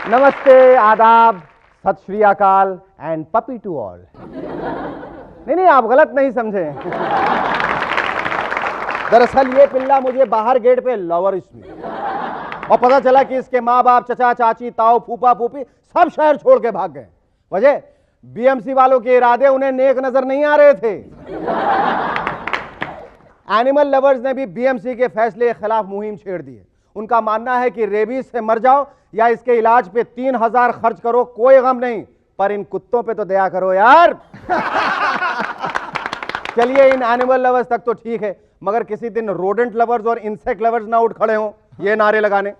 नमस्ते, आदाब, सत श्री अकाल एंड पपी टू ऑल। नहीं, आप गलत नहीं समझे। दरअसल ये पिल्ला मुझे बाहर गेट पे लवर इसमें, और पता चला कि इसके माँ बाप, चचा चाची, ताऊ, फूफा फूफी सब शहर छोड़ के भाग गए। वजह बीएमसी वालों के इरादे उन्हें नेक नजर नहीं आ रहे थे। एनिमल लवर्स ने भी बीएमसी के फैसले के खिलाफ मुहिम छेड़ दी है। उनका मानना है कि रेबीज से मर जाओ या इसके इलाज पे 3000 खर्च करो, कोई गम नहीं, पर इन कुत्तों पे तो दया करो यार। चलिए, इन एनिमल लवर्स तक तो ठीक है, मगर किसी दिन रोडेंट लवर्स और इंसेक्ट लवर्स ना उठ खड़े हो ये नारे लगाने,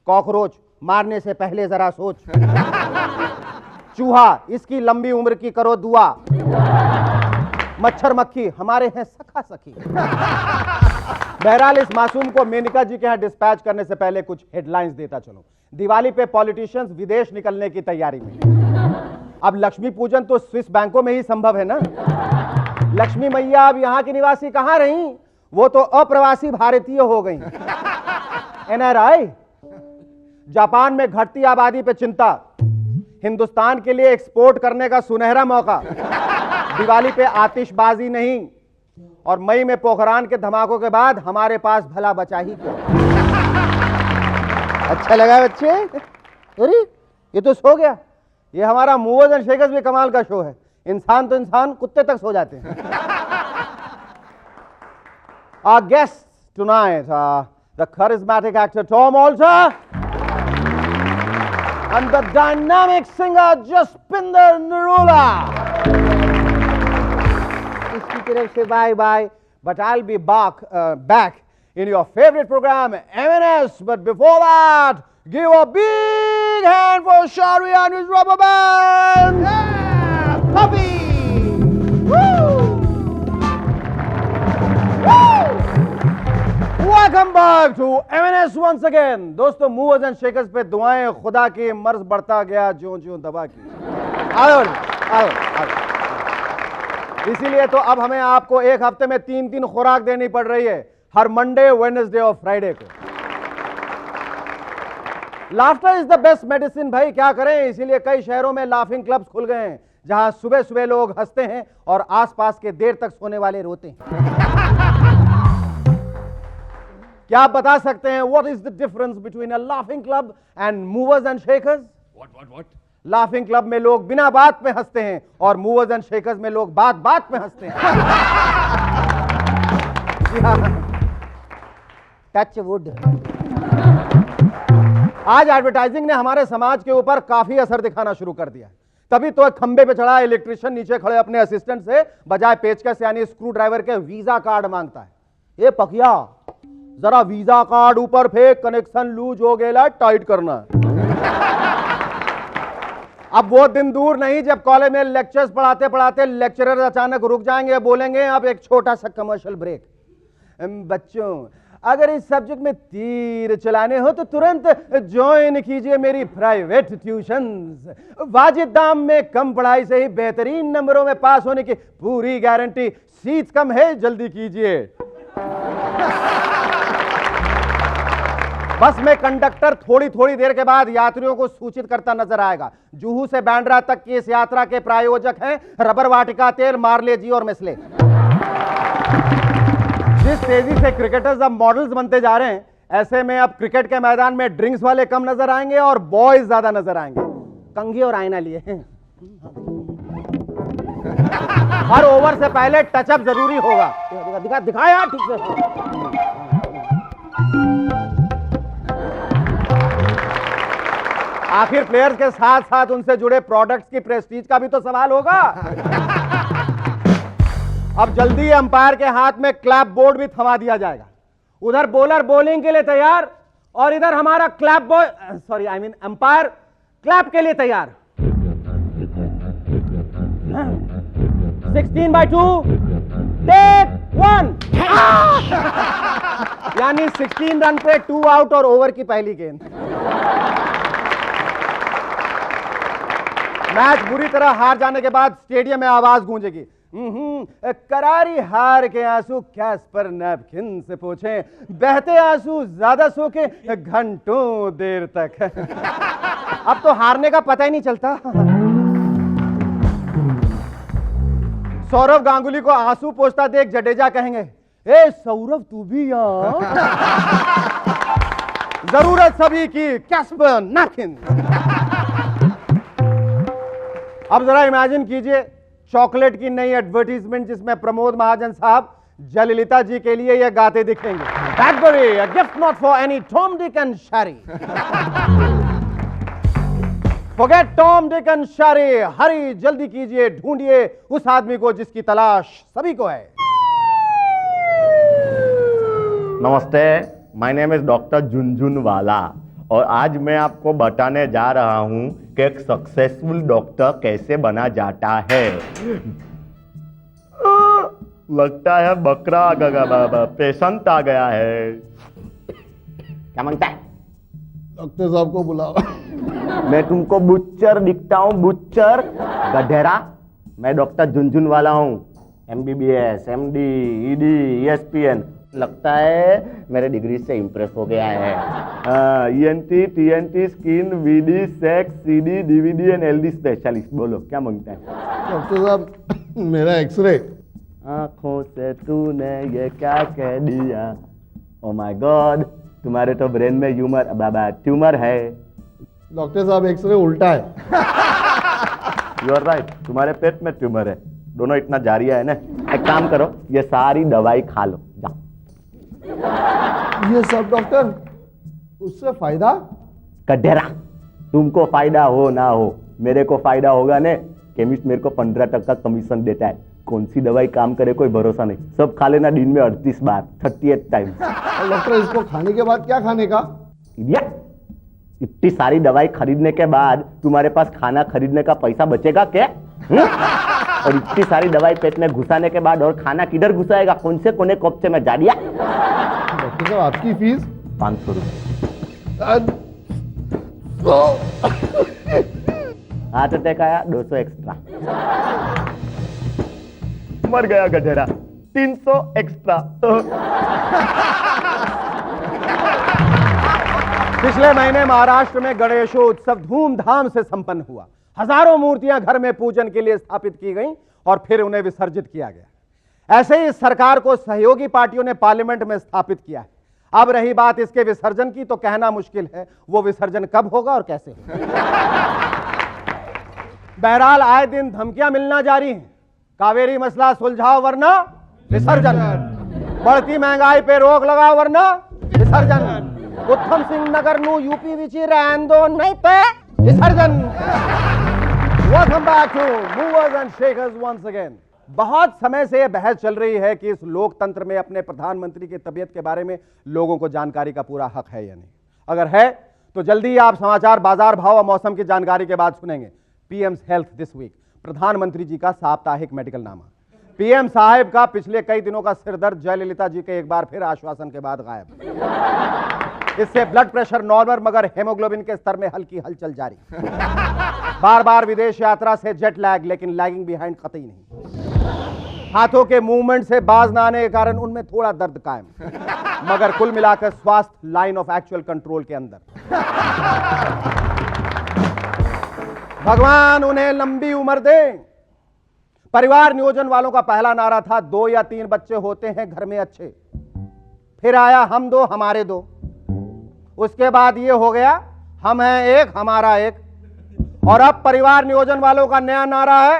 कॉकरोच मारने से पहले जरा सोच, चूहा इसकी लंबी उम्र की करो दुआ, मच्छर मक्खी हमारे हैं सखा सखी। बहरहाल, इस मासूम को मेनका जी के यहां डिस्पैच करने से पहले कुछ हेडलाइंस देता चलो। दिवाली पे पॉलिटिशियंस विदेश निकलने की तैयारी में। अब लक्ष्मी पूजन तो स्विस बैंकों में ही संभव है ना। लक्ष्मी मैया अब यहां की निवासी कहां रही, वो तो अप्रवासी भारतीय हो गई। एनआरआई। जापान में घटती आबादी पे चिंता, हिंदुस्तान के लिए एक्सपोर्ट करने का सुनहरा मौका। दिवाली पे आतिशबाजी नहीं, और मई में पोखरान के धमाकों के बाद हमारे पास भला बचा ही क्या। अच्छा लगा बच्चे? अरे ये तो सो गया। ये हमारा मूवर्स एंड शेकर्स भी कमाल का शो है। इंसान तो इंसान, कुत्ते तक सो जाते हैं। Our guests tonight are the charismatic actor Tom Alter and the dynamic singer Jaspinder Narula. इसकी तरफ से bye bye, but I'll be back in your favorite program M&S. But before that, give a big hand for Shari and his rubber band. Yeah, puppy. Woo! Welcome back to M&S once again. दोस्तों, movers and shakers पे दुआएं खुदा की, मर्ज बढ़ता गया ज्यों ज्यों दबा की। आओ। इसीलिए तो अब हमें आपको एक हफ्ते में 3 खुराक देनी पड़ रही है, हर मंडे, वेडनेसडे और फ्राइडे को। Laughter is the best medicine भाई, क्या करें। इसीलिए कई शहरों में लाफिंग क्लब्स खुल गए हैं, जहां सुबह सुबह लोग हंसते हैं और आसपास के देर तक सोने वाले रोते हैं। क्या आप बता सकते हैं what is the difference between a laughing club and movers and shakers? What? Laughing club में लोग बिना बात में हंसते हैं, और मूवर्स एंड शेकर्स में लोग बात बात में हंसते हैं। Touch wood. आज एडवर्टाइजिंग ने हमारे समाज के ऊपर काफी असर दिखाना शुरू कर दिया। तभी तो एक खंबे पे चढ़ा इलेक्ट्रिशियन नीचे खड़े अपने असिस्टेंट से बजाय पेचकस यानी स्क्रू ड्राइवर के वीजा कार्ड मांगता है। ये पकिया, जरा वीजा कार्ड ऊपर फेंक, कनेक्शन लूज हो गया, टाइट करना। अब वो दिन दूर नहीं जब कॉलेज में लेक्चर्स पढ़ाते पढ़ाते लेक्चरर अचानक रुक जाएंगे, बोलेंगे अब एक छोटा सा कमर्शियल ब्रेक। बच्चों, अगर इस सब्जेक्ट में तीर चलाने हो तो तुरंत ज्वाइन कीजिए मेरी प्राइवेट ट्यूशंस। वाजिब दाम में कम पढ़ाई से ही बेहतरीन नंबरों में पास होने की पूरी गारंटी। सीट्स कम है, जल्दी कीजिए। बस में कंडक्टर थोड़ी थोड़ी देर के बाद यात्रियों को सूचित करता नजर आएगा। जुहू से बैंड्रा तक की इस यात्रा के प्रायोजक हैं रबर वाटिका तेल, मार्ले जी और मेस्ले। जिस तेजी से क्रिकेटर्स अब मॉडल्स बनते जा रहे हैं, ऐसे में अब क्रिकेट के मैदान में ड्रिंक्स वाले कम नजर आएंगे और बॉयज ज्यादा नजर आएंगे। कंघी और आईना लिए हैं। हर ओवर से पहले टचअप जरूरी होगा। दिखा यार ठीक से। आखिर प्लेयर्स के साथ साथ उनसे जुड़े प्रोडक्ट्स की प्रेस्टीज का भी तो सवाल होगा। अब जल्दी अंपायर के हाथ में क्लैप बोर्ड भी थमा दिया जाएगा। उधर बॉलर बॉलिंग के लिए तैयार और इधर हमारा अंपायर क्लैप के लिए तैयार। 16/2 टेक 1 यानी 16 रन पे 2 आउट और ओवर की पहली गेंद। मैच बुरी तरह हार जाने के बाद स्टेडियम में आवाज गूंजेगी, करारी हार के आंसू कैस्पर नैपकिन से पोंछे, बहते आंसू ज्यादा सो के घंटों देर तक। अब तो हारने का पता ही नहीं चलता। सौरव गांगुली को आंसू पोंछता देख जडेजा कहेंगे, ए सौरव तू भी यहाँ। जरूरत सभी की कैस्पर नैपकिन। अब जरा इमेजिन कीजिए चॉकलेट की नई एडवर्टीजमेंट जिसमें प्रमोद महाजन साहब जयललिता जी के लिए ये गाते दिखेंगे, Cadbury a gift not for any Tom Dick and Sherry. Forget Tom Dick and Sherry, hurry जल्दी कीजिए, ढूंढिए उस आदमी को जिसकी तलाश सभी को है। नमस्ते, my name is doctor Jhunjhunwala और आज मैं आपको बताने जा रहा हूं कि एक सक्सेसफुल डॉक्टर कैसे बना जाता है। लगता है बकरा आ गया, पेशेंट आ गया है। क्या मांगता है? डॉक्टर साहब को बुलाओ। मैं तुमको बुच्चर दिखता हूँ? बुच्चर गधेरा। मैं डॉक्टर झुनझुनवाला हूँ, MBBS, MD, ED, ESPN। लगता है मेरे डिग्री से इंप्रेस हो गया है। ENT, TNT, skin, VD, sex, CD, DVD and LD specialist. बोलो क्या मांगता है? डॉक्टर साहब मेरा एक्सरे। आंखों से तूने ये क्या कह दिया? ओ माय गॉड, तुम्हारे तो ब्रेन में ह्यूमर बाबा ट्यूमर है। डॉक्टर साहब एक्सरे उल्टा है। यू आर राइट, तुम्हारे पेट में ट्यूमर है। दोनों इतना जारिया है ना। एक काम करो, ये सारी दवाई खा लो, जाओ। ये सब डॉक्टर, उससे फायदा? गधेरा, तुमको फायदा हो ना हो, मेरे को फायदा होगा ने। केमिस्ट मेरे को 15% कमीशन देता है। कौन सी दवाई काम करे कोई भरोसा नहीं। सब खा लेना दिन में 38 बार, 38 टाइम्स। और डॉक्टर इसको खाने के बाद क्या खाने का? इतनी सारी दवाई खरीदने के बाद तुम्हारे पास खाना खरीदने का पैसा बचेगा क्या? और इतनी सारी दवाई पेट में घुसाने के बाद और खाना किधर घुसाएगा? कौन से कोने कोपचे में जा दिया? डॉक्टर साहब आपकी फीस? 500 रुपये। हार्ट अटैक आया, 200 एक्स्ट्रा। मर गया गधेरा, 300 एक्स्ट्रा। पिछले महीने महाराष्ट्र में गणेशोत्सव धूमधाम से संपन्न हुआ। हजारों मूर्तियां घर में पूजन के लिए स्थापित की गईं और फिर उन्हें विसर्जित किया गया। ऐसे ही सरकार को सहयोगी पार्टियों ने पार्लियामेंट में स्थापित किया है। अब रही बात इसके विसर्जन की, तो कहना मुश्किल है वो विसर्जन कब होगा और कैसे होगा। बहरहाल आए दिन धमकियां मिलना जारी हैं। कावेरी मसला सुलझाओ वरना विसर्जन, बढ़ती महंगाई पे रोक लगाओ वरना विसर्जन, उत्तम सिंह नगर नु यूपी विची रहन दो नहीं पे विसर्जन। Welcome back to movers and shakers once again. बहुत समय से यह बहस चल रही है कि इस लोकतंत्र में अपने प्रधानमंत्री की तबीयत के बारे में लोगों को जानकारी का पूरा हक है या नहीं। अगर है तो जल्दी ही आप समाचार, बाजार भाव और मौसम की जानकारी के बाद सुनेंगे पीएम्स हेल्थ दिस वीक, प्रधानमंत्री जी का साप्ताहिक मेडिकल नामा। पीएम साहब का पिछले कई दिनों का सिरदर्द जयललिता जी के एक बार फिर आश्वासन के बाद गायब। इससे ब्लड प्रेशर नॉर्मल मगर हेमोग्लोबिन के स्तर में हल्की हलचल जारी। बार बार विदेश यात्रा से जेट लैग, लेकिन लैगिंग बिहाइंड कतई नहीं। हाथों के मूवमेंट से बाज न आने के कारण उनमें थोड़ा दर्द कायम, मगर कुल मिलाकर स्वास्थ्य लाइन ऑफ एक्चुअल कंट्रोल के अंदर। भगवान उन्हें लंबी उम्र दे। परिवार नियोजन वालों का पहला नारा था 2 या 3 बच्चे होते हैं घर में अच्छे। फिर आया हम 2 हमारे 2। उसके बाद ये हो गया हम हैं 1 हमारा 1। और अब परिवार नियोजन वालों का नया नारा है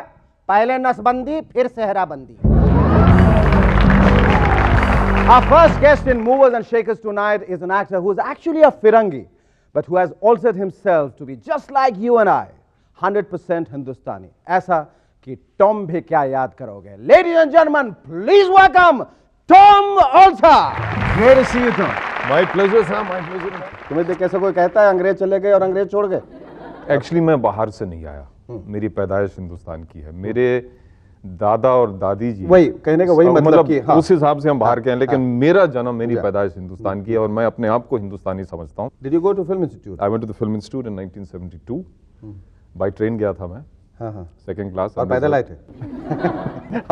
पहले नसबंदी फिर सेहराबंदी। Our first guest in Movers and Shakers tonight is an actor who is actually a Firangi, but who has altered himself to be just like you and I, 100% Hindustani. ऐसा कि टॉम भी क्या याद करोगे। Ladies and gentlemen, please welcome Tom Olsa. Great to see you, Tom. My pleasure, sir. My pleasure. तुम्हें देख कैसे कोई कहता है अंग्रेज चले गए और अंग्रेज छोड़ गए? एक्चुअली मैं बाहर से नहीं आया, मेरी पैदाइश हिंदुस्तान की है। मेरे दादा और दादी जी वही कहने का वही मतलब कि उस हिसाब से हम बाहर के हैं, लेकिन मेरा जन्म, मेरी पैदाइश हिंदुस्तान की है और मैं अपने आप को हिंदुस्तानी समझता हूँ। Did you go to film institute? I went to the film institute in 1972. By train गया था मैं हाँ हाँ। Second class. और पैदल आए थे?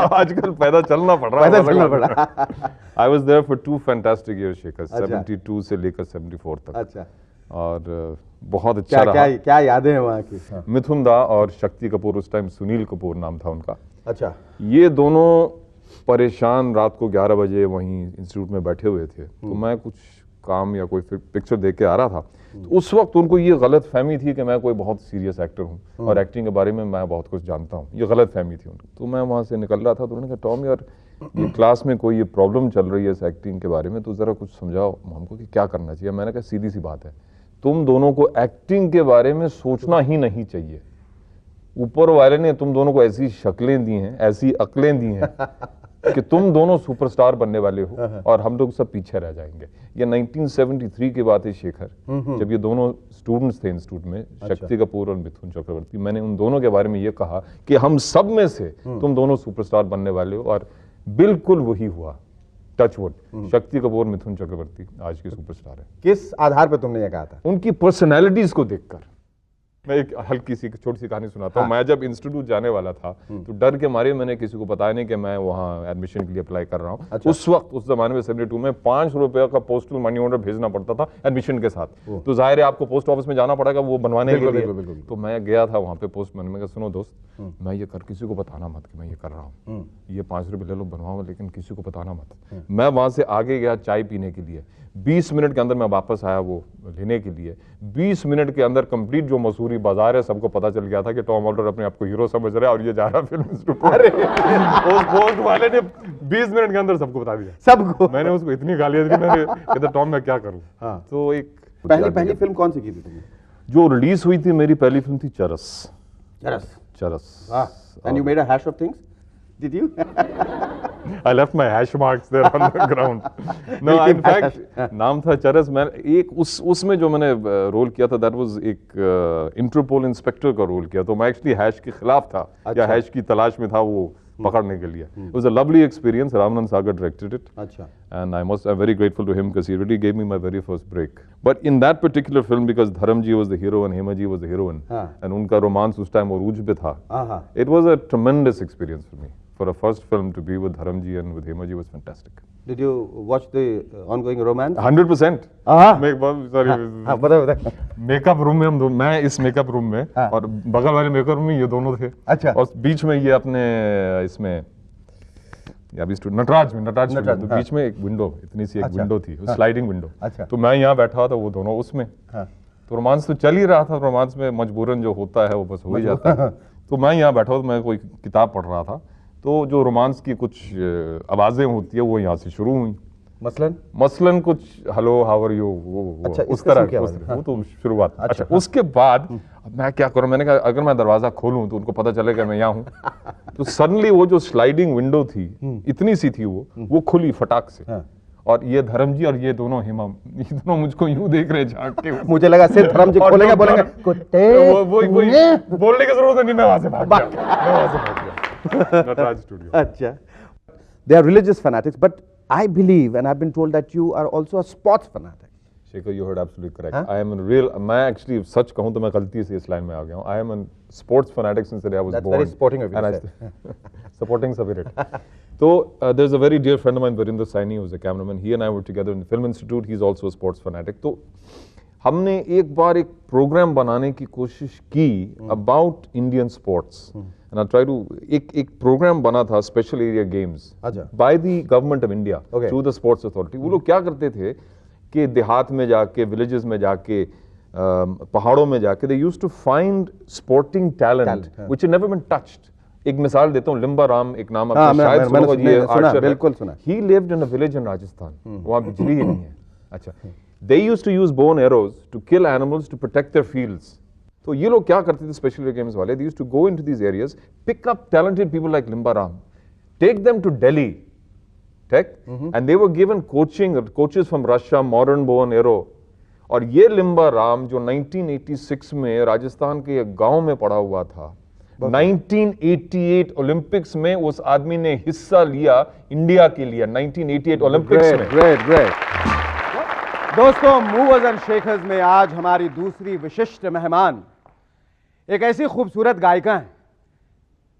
आजकल पैदल चलना पड़ रहा है। पैदल चलना पड़ा। I was there for 2 fantastic year Shekhar, अच्छा। 72 से लेकर 74 तक। अच्छा, और बहुत अच्छा क्या रहा। क्या क्या यादें हैं वहाँ की? मिथुन दा और शक्ति कपूर, उस टाइम सुनील कपूर नाम था उनका, अच्छा, ये दोनों परेशान रात को 11 बजे वहीं इंस्टीट्यूट में बैठे हुए थे। तो मैं कुछ काम या कोई पिक्चर देख के आ रहा था, तो उस वक्त उनको ये गलत फहमी थी कि मैं कोई बहुत सीरियस एक्टर हूँ और एक्टिंग के बारे में मैं बहुत कुछ जानता हूँ। ये गलत फहमी थी उनकी। तो मैं वहाँ से निकल रहा था, तो उन्होंने कहा टॉम यार, ये क्लास में कोई ये प्रॉब्लम चल रही है इस एक्टिंग के बारे में, तो ज़रा कुछ समझाओ हमको कि क्या करना चाहिए। मैंने कहा सीधी सी बात है, तुम दोनों को एक्टिंग के बारे में सोचना ही नहीं चाहिए। ऊपर वाले ने तुम दोनों को ऐसी शक्लें दी हैं, ऐसी अकलें दी हैं कि तुम दोनों सुपरस्टार बनने वाले हो और हम लोग सब पीछे रह जाएंगे। ये 1973 की बात है शेखर, जब ये दोनों स्टूडेंट्स थे इंस्टीट्यूट में, शक्ति कपूर और मिथुन चक्रवर्ती। मैंने उन दोनों के बारे में ये कहा कि हम सब में से तुम दोनों सुपरस्टार बनने वाले हो, और बिल्कुल वही हुआ। टचवुड, शक्ति कपूर, मिथुन चक्रवर्ती आज के सुपरस्टार है। किस आधार पे तुमने ये कहा था? उनकी पर्सनैलिटीज को देखकर। मैं एक हल्की सी छोटी सी कहानी सुनाता हूँ। मैं जब इंस्टीट्यूट जाने वाला था, तो डर के मारे मैंने किसी को बताया नहीं कि मैं वहाँ एडमिशन के लिए अप्लाई कर रहा हूँ। अच्छा। उस वक्त, उस जमाने में 72 में 5 रुपए का पोस्टल मनी ऑर्डर भेजना पड़ता था एडमिशन के साथ। तो जाहिर है आपको पोस्ट ऑफिस में जाना पड़ेगा वो बनवाने के लिए। तो मैं गया था वहाँ पे पोस्टमैन, में सुनो दोस्त, मैं ये कर, किसी को बताना मत कि मैं ये कर रहा हूँ, ये 5 रुपए ले लो, बनवाओ, लेकिन किसी को बताना मत। मैं वहाँ से आगे गया चाय पीने के लिए। 20 मिनट के अंदर मैं वापस आया वो लेने के लिए। 20 मिनट के अंदर कंप्लीट जो मसूरी बाजार है सबको पता चल गया था कि टॉम हॉल्टर अपने आप को हीरो समझ रहा है और ये जा रहा है फिल्म इंस्टीट्यूट। अरे उस पोस्ट वाले ने 20 मिनट के अंदर सबको बता दिया, सबको। मैंने उसको इतनी गालियां दी, मैंने कहता टॉम मैं क्या करूं। हाँ। तो एक पहली फिल्म कौन सी की थी तुमने? जो रिलीज हुई थी मेरी पहली फिल्म थी चरस। चरस। And you made a hash of things? Did you? I left my hash marks there on the ground. No, in fact, नाम था चरस। मैं एक उसमें जो मैंने रोल किया था, that was एक इंटरपोल इंस्पेक्टर का रोल किया। तो मैं एक्चुअली हैश के खिलाफ था, या हैश की तलाश में था वो पकड़ने के लिए। It was a lovely experience. Ramanand Sagar directed it. अच्छा। And I'm very grateful to him because he really gave me my very first break. But in that particular film, because Dharamji was the hero and Hema ji was the heroine, and उनका romance उस time अरूज पे था, it was a tremendous experience for me. For a first film to be with Dharamji and with Hema ji was fantastic. Did you watch the ongoing romance? 100%. हाँ, बताओ। Makeup room में मैं इस makeup room में, और बगल वाले makeup room में ये दोनों थे। अच्छा। और बीच में ये अपने इसमें नटराज में तो बीच में एक विंडो, इतनी सी एक विंडो थी, स्लाइडिंग विंडो। अच्छा। तो मैं यहाँ बैठा था, वो दोनों उसमें। तो रोमांस तो चल ही रहा था। रोमांस में मजबूरन जो होता है वो बस हो ही जाता है। तो मैं यहाँ बैठा तो मैं कोई किताब पढ़ रहा था, तो जो रोमांस की कुछ आवाजें होती है वो यहाँ से शुरू हुई। मसलन कुछ हेलो हाउ आर यू, वो अच्छा, उस तरह वो तो शुरुआत। अच्छा, उसके बाद मैं क्या करूं, मैंने कहा अगर मैं दरवाजा खोलूं तो उनको पता चलेगा मैं यहाँ हूँ। तो सडनली वो जो स्लाइडिंग विंडो थी, इतनी सी थी वो खुली फटाक से। और ये धर्मजी और ये दोनों हेमा, ये दोनों मुझको यूं देख रहे झांक के। मुझे लगा सिर्फ धर्मजी खोलेगा, बोलेंगे कुत्ते, वो बोलने की जरूरत नहीं, मैं वहां से भाग गया। नटराज स्टूडियो। अच्छा। They are religious fanatics, but I believe and I've been told that you are also a sports fanatic. Shekhar, you heard absolutely correct. I am a real, मैं actually सच कहूँ तो मैं गलती से इस लाइन में आ गया हूँ। I am a sports fanatic since the day I was born. That's very sporting of you to say. Supporting spirit. So there's a very dear friend of mine, Varinder Saini, who's a cameraman. He and I were together in the Film Institute. He's also a sports fanatic. तो हमने एक बार एक programme बनाने की कोशिश की about Indian sports. And I try to एक programme बना था special area games by the government of India through the sports authority. वो लोग क्या करते थे कि देहात में जाके, villages में जाके, पहाड़ों में जाके, they used to find sporting talent which had never been touched. एक मिसाल देता हूँ, लिम्बा राम एक नाम आपने शायद सुना होगा, ये आर्चर, बिल्कुल सुना। He lived in a village in Rajasthan. वहाँ बिजली ही नहीं है। अच्छा, they used to use bow and arrows to kill animals to protect their fields. तो ये लोग क्या करते थे स्पेशल गेम्स वाले, they used to go into these areas, pick up talented people like Limba Ram, take them to Delhi, and they were given coaches from Russia, modern bow and arrow. और ये लिम्बा राम जो 1986 में राजस्थान के एक गांव में पड़ा हुआ था, 1988 ओलंपिक्स में उस आदमी ने हिस्सा लिया इंडिया के लिए, 1988 ओलंपिक्स में। Great. दोस्तों, मूवर्स एंड शेखर्स में आज हमारी दूसरी विशिष्ट मेहमान एक ऐसी खूबसूरत गायिका हैं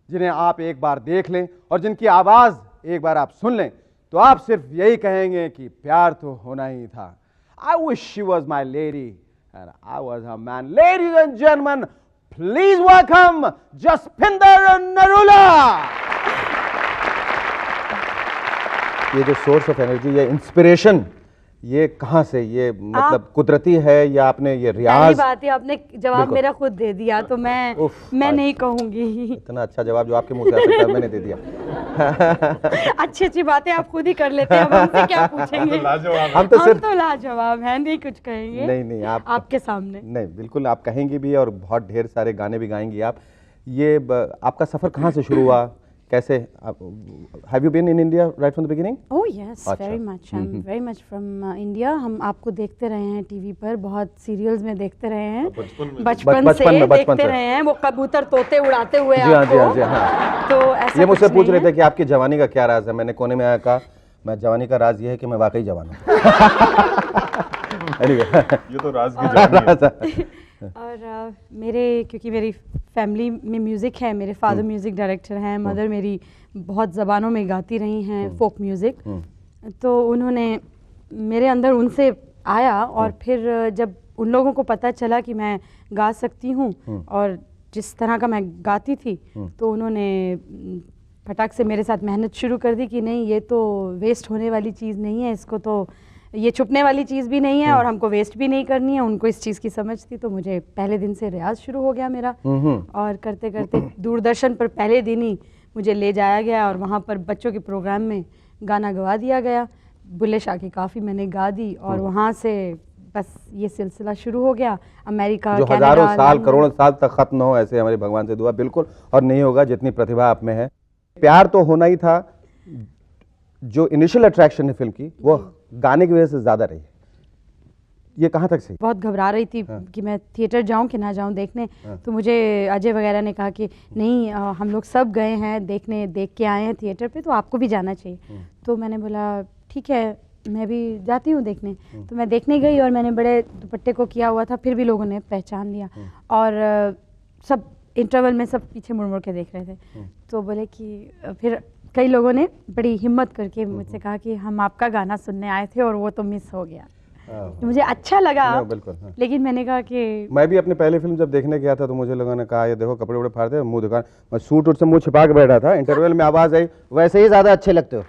जिन्हें आप एक बार देख लें और जिनकी आवाज एक बार आप सुन लें तो आप सिर्फ यही कहेंगे कि प्यार तो होना ही था। I wish she was my lady and I was her man. Ladies and gentlemen, please welcome Jaspinder Narula. ये जो सोर्स ऑफ एनर्जी, ये इंस्पिरेशन, ये कहाँ से, ये मतलब कुदरती है या आपने ये पहली रियाज? बात है आपने जवाब बिल्कुल। मेरा खुद दे दिया तो मैं उफ, नहीं कहूंगी। इतना अच्छा जवाब जो आपके मुंह से आ सकता है मैंने दे दिया। अच्छी अच्छी बातें आप खुद ही कर लेते हैं, अब हमसे क्या पूछेंगे। हम तो सिर्फ लाजवाब है, नहीं कुछ कहेंगे। नहीं आपके सामने नहीं, बिल्कुल आप कहेंगी भी और बहुत ढेर सारे गाने भी गाएंगी आप। आपका सफर कहाँ से शुरू हुआ, कैसे? Have you been in India right from the beginning? Oh yes, अच्छा। Very much, I am very much from India. हम आपको देखते रहे हैं टीवी पर, बहुत सीरियल्स में देखते रहे हैं, बचपन से देखते रहे हैं, वो कबूतर तोते उड़ाते हुए जी हाँ, आपको। जी हाँ, जी हाँ। तो ऐसा ये मुझसे कुछ पूछ नहीं रहे थे कि आपकी जवानी का क्या राज है। मैंने कोने में आया कहा मैं जवानी का राज ये है कि मैं वाकई जवान हूँ। Anyway, ये तो राज की जर्नी है। और मेरे क्योंकि मेरी फैमिली में म्यूज़िक है, मेरे फादर म्यूज़िक डायरेक्टर हैं, मदर मेरी बहुत ज़बानों में गाती रही हैं फोक म्यूज़िक, तो उन्होंने मेरे अंदर उनसे आया और फिर जब उन लोगों को पता चला कि मैं गा सकती हूँ और जिस तरह का मैं गाती थी तो उन्होंने फटाक से मेरे साथ मेहनत शुरू कर दी कि नहीं ये तो वेस्ट होने वाली चीज़ नहीं है, इसको तो ये छुपने वाली चीज़ भी नहीं है और हमको वेस्ट भी नहीं करनी है। उनको इस चीज़ की समझ थी, तो मुझे पहले दिन से रियाज शुरू हो गया मेरा और करते करते दूरदर्शन पर पहले दिन ही मुझे ले जाया गया और वहाँ पर बच्चों के प्रोग्राम में गाना गवा दिया गया। बुल्ले शाह की काफ़ी मैंने गा दी और वहाँ से बस ये सिलसिला शुरू हो गया। अमेरिका, जो कनाडा, हजारों साल लंदन। करोड़ों साल तक खत्म न हो, ऐसे हमारे भगवान से दुआ। बिल्कुल, और नहीं होगा जितनी प्रतिभा आप में है। प्यार तो होना ही था, जो इनिशियल अट्रैक्शन है फिल्म की वो गाने की वजह से ज्यादा रही। ये कहाँ तक सही? बहुत घबरा रही थी कि मैं थिएटर जाऊं कि ना जाऊं देखने, तो मुझे अजय वगैरह ने कहा कि नहीं हम लोग सब गए हैं देखने, देख के आए हैं थिएटर पे, तो आपको भी जाना चाहिए। तो मैंने बोला ठीक है मैं भी जाती हूँ देखने। तो मैं देखने गई और मैंने बड़े दुपट्टे को किया हुआ था, फिर भी लोगों ने पहचान लिया और सब इंटरवल में सब पीछे मुड़ मुड़ के देख रहे थे। तो बोले कि फिर कई लोगों ने बड़ी हिम्मत करके मुझसे कहा कि हम आपका गाना सुनने आए थे और वो तो मिस हो गया। तो मुझे अच्छा लगा, बिल्कुल, हाँ। लेकिन मैंने कहा कि मैं भी अपनी पहली फिल्म जब देखने गया था तो मुझे लोगों ने कहा ये देखो कपड़े वपड़े फाड़ते हैं, मुंह दिखा। मैं सूट उट से मुंह छिपा के बैठा था, इंटरवल में आवाज आई वैसे ही ज्यादा अच्छे लगते हो।